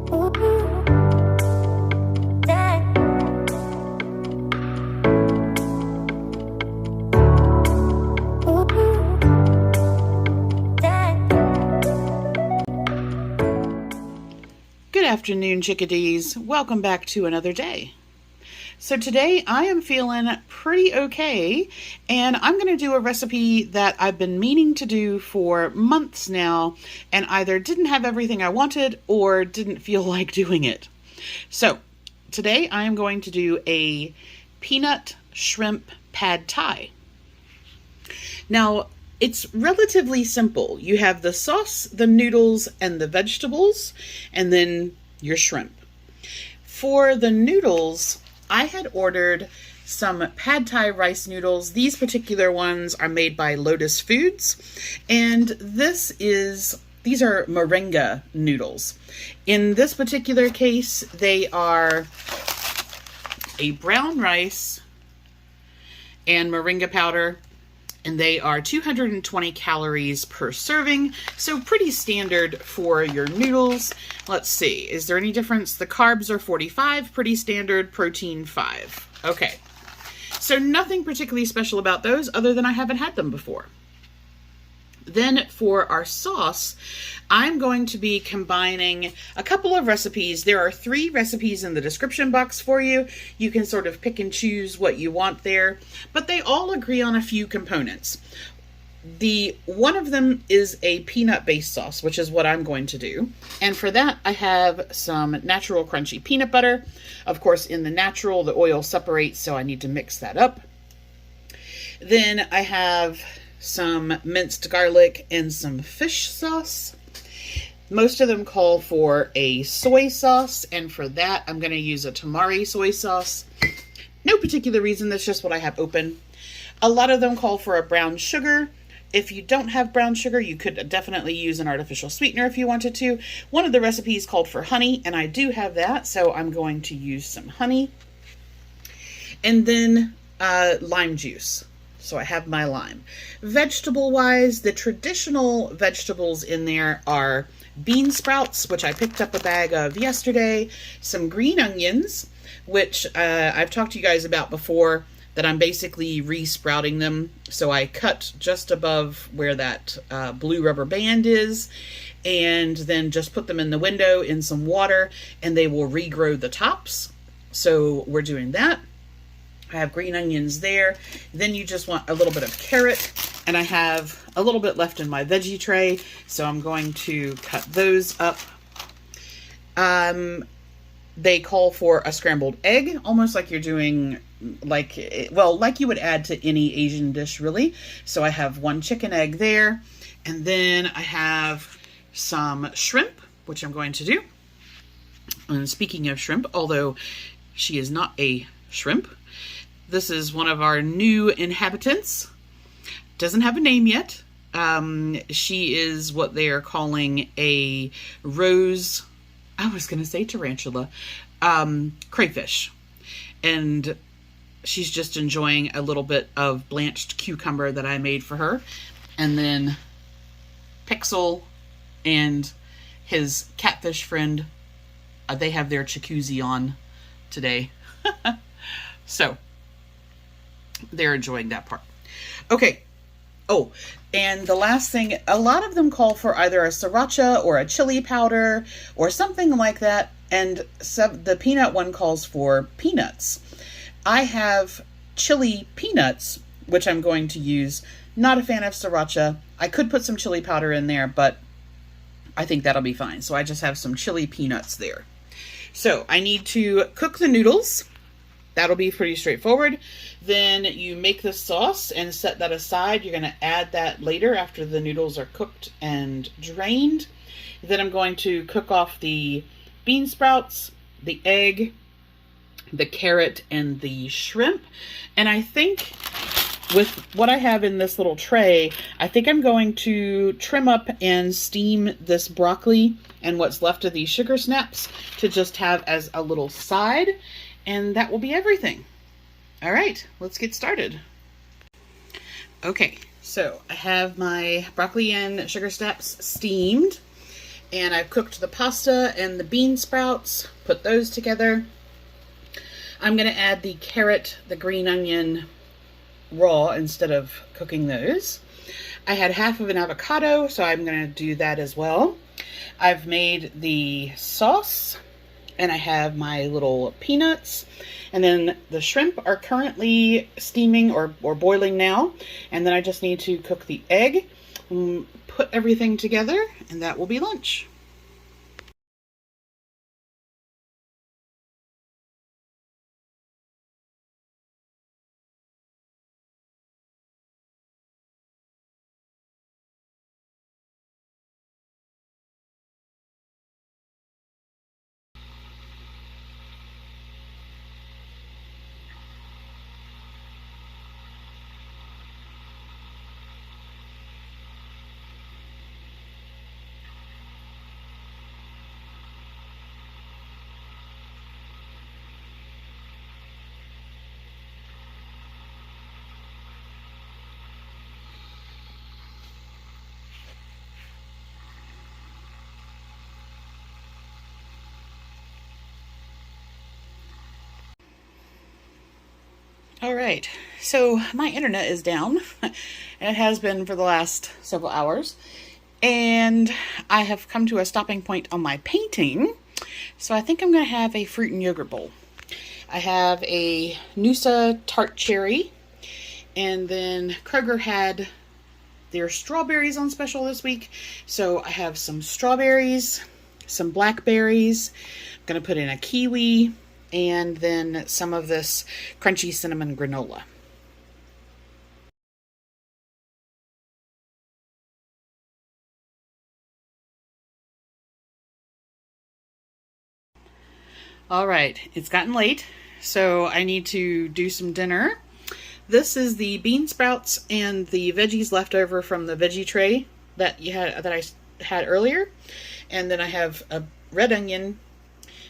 Good afternoon, chickadees. Welcome back to another day. So today I am feeling pretty okay, and I'm going to do a recipe that I've been meaning to do for months now, and either didn't have everything I wanted or didn't feel like doing it. So today I am going to do a peanut shrimp pad thai. Now, it's relatively simple. You have the sauce, the noodles, and the vegetables, and then your shrimp. For the noodles, I had ordered some pad thai rice noodles. These particular ones are made by Lotus Foods, and these are moringa noodles. In this particular case, they are a brown rice and moringa powder, and they are 220 calories per serving, so pretty standard for your noodles. Let's see, is there any difference? The carbs are 45, pretty standard, protein 5. Okay, so nothing particularly special about those other than I haven't had them before. Then for our sauce, I'm going to be combining a couple of recipes. There are 3 recipes in the description box for you. You can sort of pick and choose what you want there, but they all agree on a few components. One of them is a peanut-based sauce, which is what I'm going to do. And for that, I have some natural crunchy peanut butter. Of course, in the natural, the oil separates, so I need to mix that up. Then I have some minced garlic and some fish sauce. Most of them call for a soy sauce, and for that I'm going to use a tamari soy sauce. No particular reason, that's just what I have open. A lot of them call for a brown sugar. If you don't have brown sugar, you could definitely use an artificial sweetener if you wanted to. One of the recipes called for honey, and I do have that, so I'm going to use some honey. And then lime juice. So I have my lime. Vegetable-wise, the traditional vegetables in there are bean sprouts, which I picked up a bag of yesterday, some green onions, which I've talked to you guys about before, that I'm basically re-sprouting them. So I cut just above where that blue rubber band is, and then just put them in the window in some water, and they will regrow the tops. So we're doing that. I have green onions there. Then you just want a little bit of carrot, and I have a little bit left in my veggie tray, so I'm going to cut those up. They call for a scrambled egg, almost like you're doing, like you would add to any Asian dish, really. So I have 1 chicken egg there, and then I have some shrimp, which I'm going to do. And speaking of shrimp, although she is not a shrimp, this is one of our new inhabitants. Doesn't have a name yet. She is what they are calling a rose, I was going to say tarantula, crayfish. And she's just enjoying a little bit of blanched cucumber that I made for her. And then Pixel and his catfish friend, they have their jacuzzi on today. So they're enjoying that part. Okay. Oh, and the last thing, a lot of them call for either a sriracha or a chili powder or something like that. And the peanut one calls for peanuts. I have chili peanuts, which I'm going to use. Not a fan of sriracha. I could put some chili powder in there, but I think that'll be fine. So I just have some chili peanuts there. So I need to cook the noodles. That'll be pretty straightforward. Then you make the sauce and set that aside. You're going to add that later after the noodles are cooked and drained. Then I'm going to cook off the bean sprouts, the egg, the carrot, and the shrimp. And I think with what I have in this little tray, I think I'm going to trim up and steam this broccoli and what's left of these sugar snaps to just have as a little side. And that will be everything. All right, let's get started. Okay, so I have my broccoli and sugar snaps steamed. And I've cooked the pasta and the bean sprouts, put those together. I'm going to add the carrot, the green onion raw instead of cooking those. I had half of an avocado, so I'm going to do that as well. I've made the sauce, and I have my little peanuts, and then the shrimp are currently steaming or boiling now, and then I just need to cook the egg, put everything together, and that will be lunch. All right, so my internet is down. It has been for the last several hours, and I have come to a stopping point on my painting, so I think I'm going to have a fruit and yogurt bowl. I have a Noosa Tart cherry, and then Kroger had their strawberries on special this week, so I have some strawberries, some blackberries. I'm going to put in a kiwi, and then some of this crunchy cinnamon granola. All right, it's gotten late, so I need to do some dinner. This is the bean sprouts and the veggies left over from the veggie tray that I had earlier, and then I have a red onion,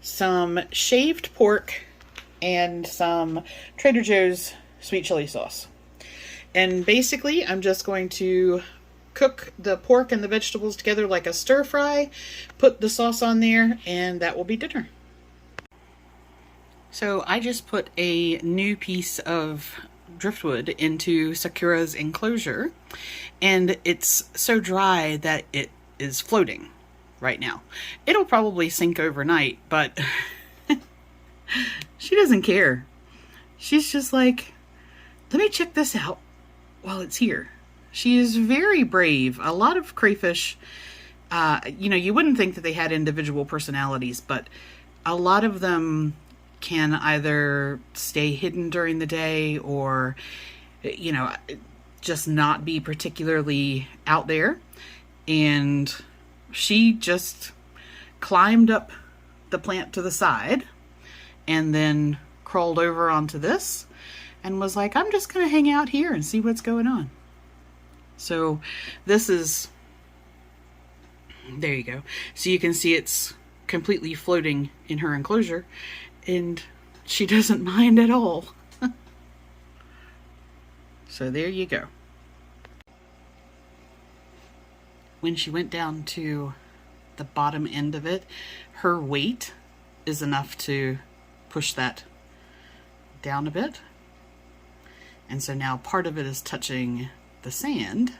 some shaved pork, and some Trader Joe's sweet chili sauce. And basically, I'm just going to cook the pork and the vegetables together like a stir fry, put the sauce on there, and that will be dinner. So I just put a new piece of driftwood into Sakura's enclosure, and it's so dry that it is floating right now. It'll probably sink overnight, but she doesn't care. She's just like, let me check this out while it's here. She is very brave. A lot of crayfish, you wouldn't think that they had individual personalities, but a lot of them can either stay hidden during the day or, just not be particularly out there. And she just climbed up the plant to the side and then crawled over onto this and was like, I'm just going to hang out here and see what's going on. So this is, there you go. So you can see it's completely floating in her enclosure, and she doesn't mind at all. So there you go. When she went down to the bottom end of it, her weight is enough to push that down a bit. And so now part of it is touching the sand.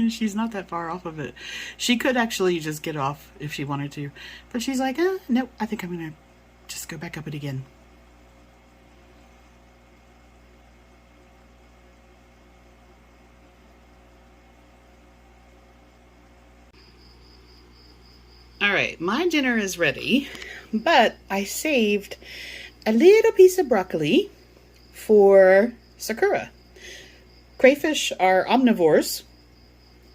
She's not that far off of it. She could actually just get off if she wanted to. But she's like, nope, I think I'm going to just go back up it again. All right, my dinner is ready, but I saved a little piece of broccoli for Sakura. Crayfish are omnivores,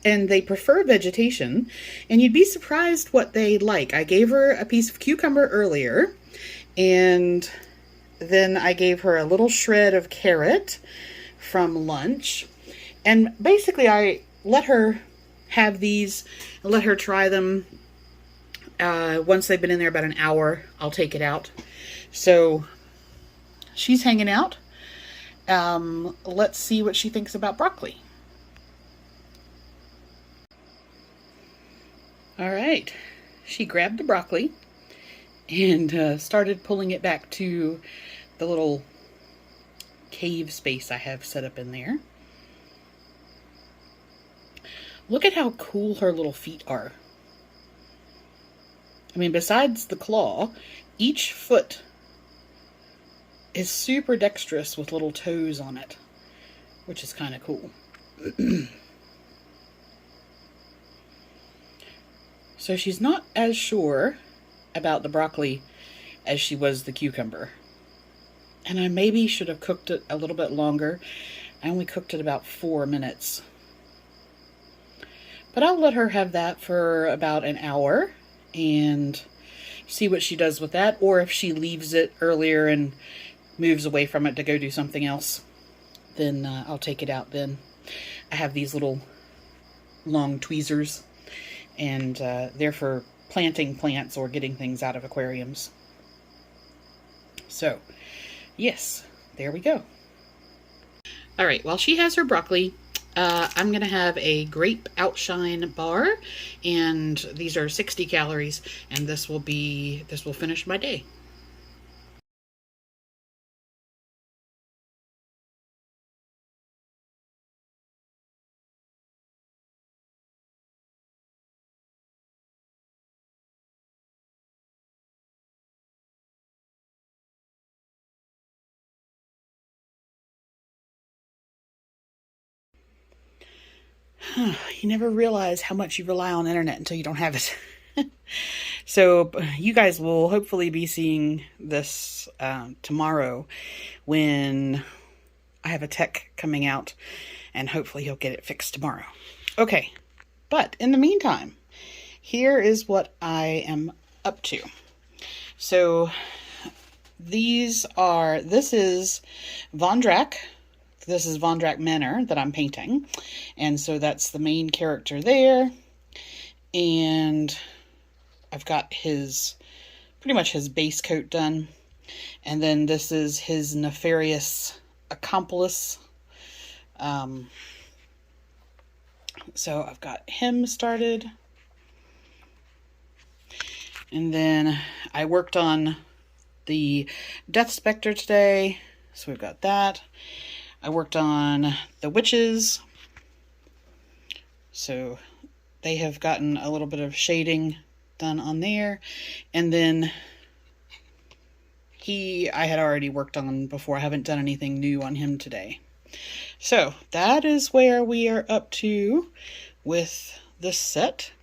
and they prefer vegetation, and you'd be surprised what they like. I gave her a piece of cucumber earlier, and then I gave her a little shred of carrot from lunch, and basically I let her have these, let her try them. Once they've been in there about an hour, I'll take it out. So she's hanging out. Let's see what she thinks about broccoli. All right, she grabbed the broccoli and started pulling it back to the little cave space I have set up in there. Look at how cool her little feet are. I mean, besides the claw, each foot is super dexterous with little toes on it, which is kind of cool. So she's not as sure about the broccoli as she was the cucumber. And I maybe should have cooked it a little bit longer. I only cooked it about 4 minutes. But I'll let her have that for about an hour and see what she does with that, or if she leaves it earlier and moves away from it to go do something else, then I'll take it out then. I have these little long tweezers, and they're for planting plants or getting things out of aquariums. So, yes, there we go. All right, while she has her broccoli, I'm going to have a Grape Outshine bar, and these are 60 calories, and this will finish my day. You never realize how much you rely on the internet until you don't have it. So you guys will hopefully be seeing this tomorrow when I have a tech coming out, and hopefully he'll get it fixed tomorrow. Okay, but in the meantime, here is what I am up to. So this is Von Drakk. This is Von Drakk Manor that I'm painting. And so that's the main character there. And I've got pretty much his base coat done. And then this is his nefarious accomplice. So I've got him started. And then I worked on the Death Spectre today. So we've got that. I worked on the witches, so they have gotten a little bit of shading done on there. And then I had already worked on before. I haven't done anything new on him today. So that is where we are up to with this set.